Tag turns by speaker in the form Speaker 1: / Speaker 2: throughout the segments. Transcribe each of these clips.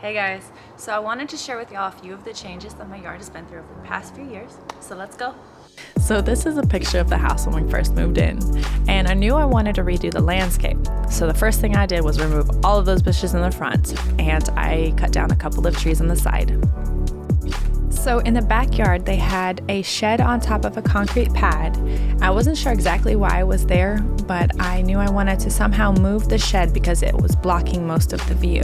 Speaker 1: Hey guys, so I wanted to share with y'all a few of the changes that my yard has been through over the past few years, so let's go.
Speaker 2: So this is a picture of the house when we first moved in, and I knew I wanted to redo the landscape. So the first thing I did was remove all of those bushes in the front, and I cut down a couple of trees on the side. So in the backyard, they had a shed on top of a concrete pad. I wasn't sure exactly why I was there, but I knew I wanted to somehow move the shed because it was blocking most of the view.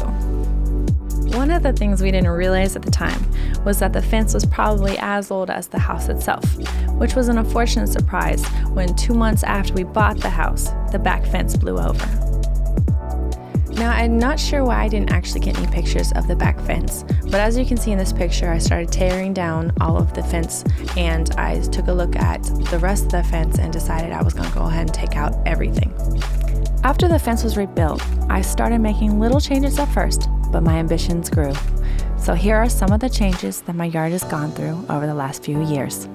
Speaker 2: One of the things we didn't realize at the time was that the fence was probably as old as the house itself, which was an unfortunate surprise when 2 months after we bought the house, the back fence blew over. Now, I'm not sure why I didn't actually get any pictures of the back fence, but as you can see in this picture, I started tearing down all of the fence and I took a look at the rest of the fence and decided I was going to go ahead and take out everything. After the fence was rebuilt, I started making little changes at first, but my ambitions grew. So here are some of the changes that my yard has gone through over the last few years.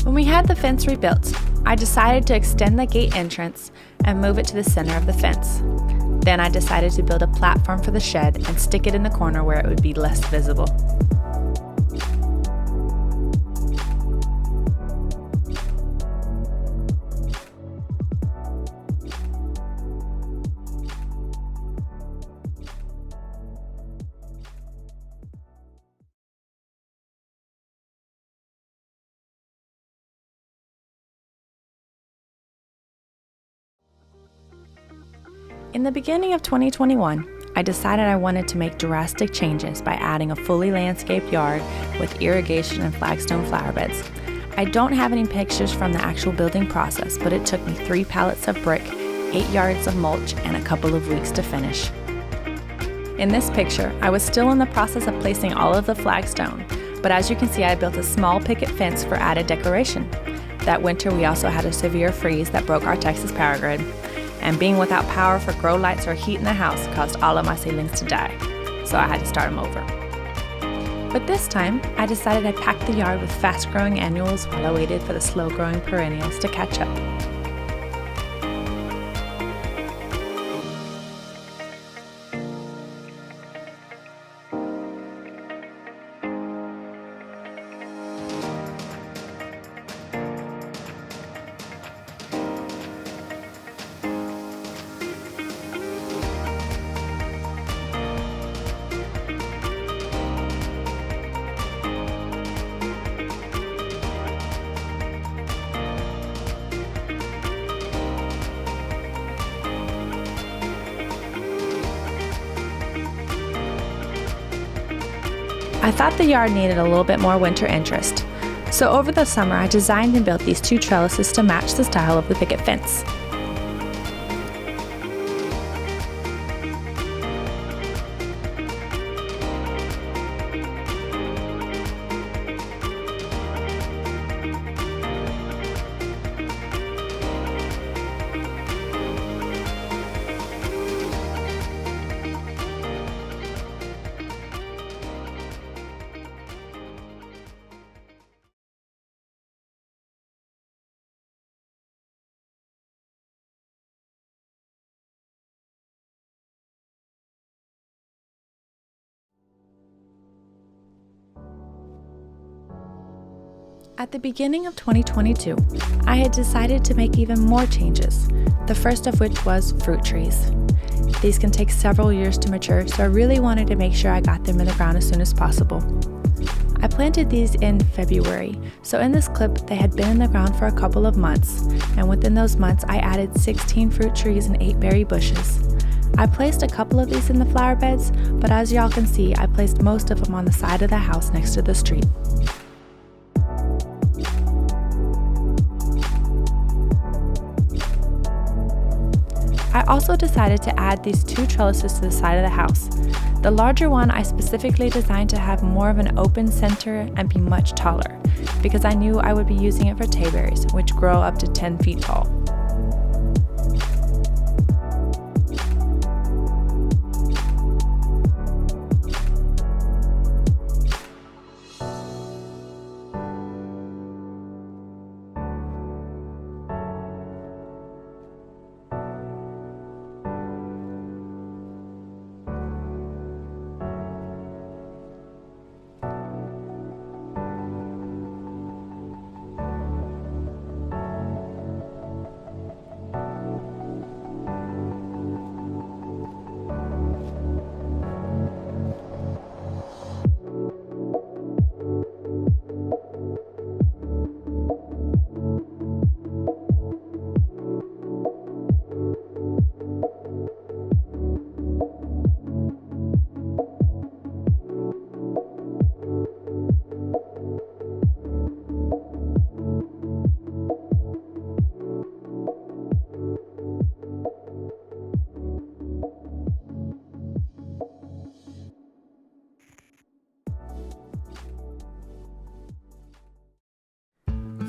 Speaker 2: When we had the fence rebuilt, I decided to extend the gate entrance and move it to the center of the fence. Then I decided to build a platform for the shed and stick it in the corner where it would be less visible. In the beginning of 2021, I decided I wanted to make drastic changes by adding a fully landscaped yard with irrigation and flagstone flower beds. I don't have any pictures from the actual building process, but it took me 3 pallets of brick, 8 yards of mulch, and a couple of weeks to finish. In this picture, I was still in the process of placing all of the flagstone, but as you can see, I built a small picket fence for added decoration. That winter, we also had a severe freeze that broke our Texas power grid. And being without power for grow lights or heat in the house caused all of my seedlings to die, so I had to start them over. But this time, I decided I'd pack the yard with fast-growing annuals while I waited for the slow-growing perennials to catch up. I thought the yard needed a little bit more winter interest, so over the summer I designed and built these 2 trellises to match the style of the picket fence. At the beginning of 2022, I had decided to make even more changes, the first of which was fruit trees. These can take several years to mature, so I really wanted to make sure I got them in the ground as soon as possible. I planted these in February, so in this clip they had been in the ground for a couple of months, and within those months I added 16 fruit trees and 8 berry bushes. I placed a couple of these in the flower beds, but as y'all can see, I placed most of them on the side of the house next to the street. I also decided to add these 2 trellises to the side of the house. The larger one I specifically designed to have more of an open center and be much taller, because I knew I would be using it for tayberries, which grow up to 10 feet tall.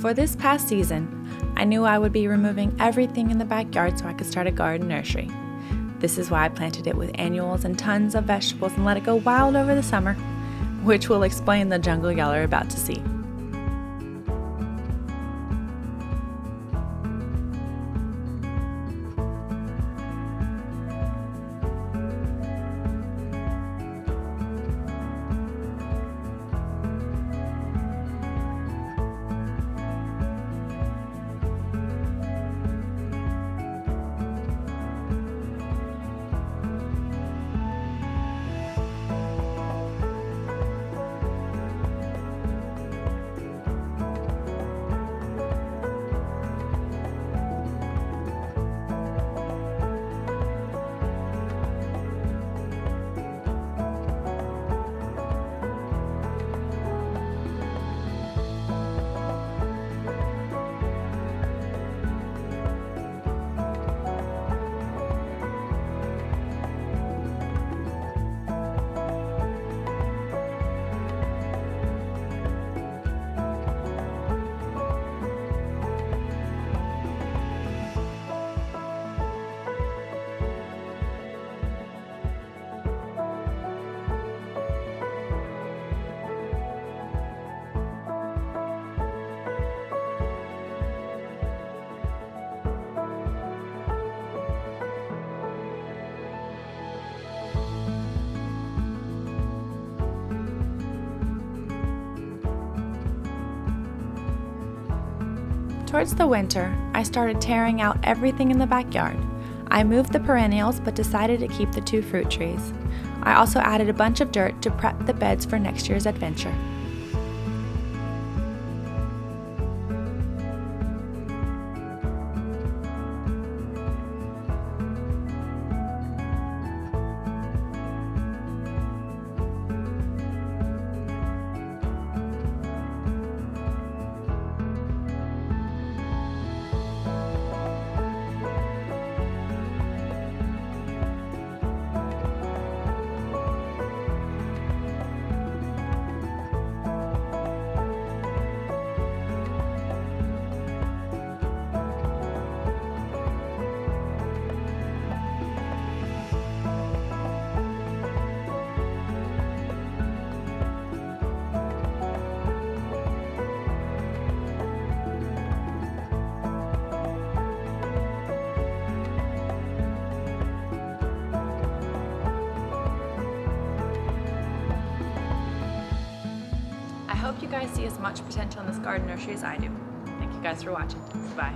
Speaker 2: For this past season, I knew I would be removing everything in the backyard so I could start a garden nursery. This is why I planted it with annuals and tons of vegetables and let it go wild over the summer, which will explain the jungle y'all are about to see. Towards the winter, I started tearing out everything in the backyard. I moved the perennials but decided to keep the 2 fruit trees. I also added a bunch of dirt to prep the beds for next year's adventure. I hope you guys see as much potential in this garden nursery as I do. Thank you guys for watching. Bye.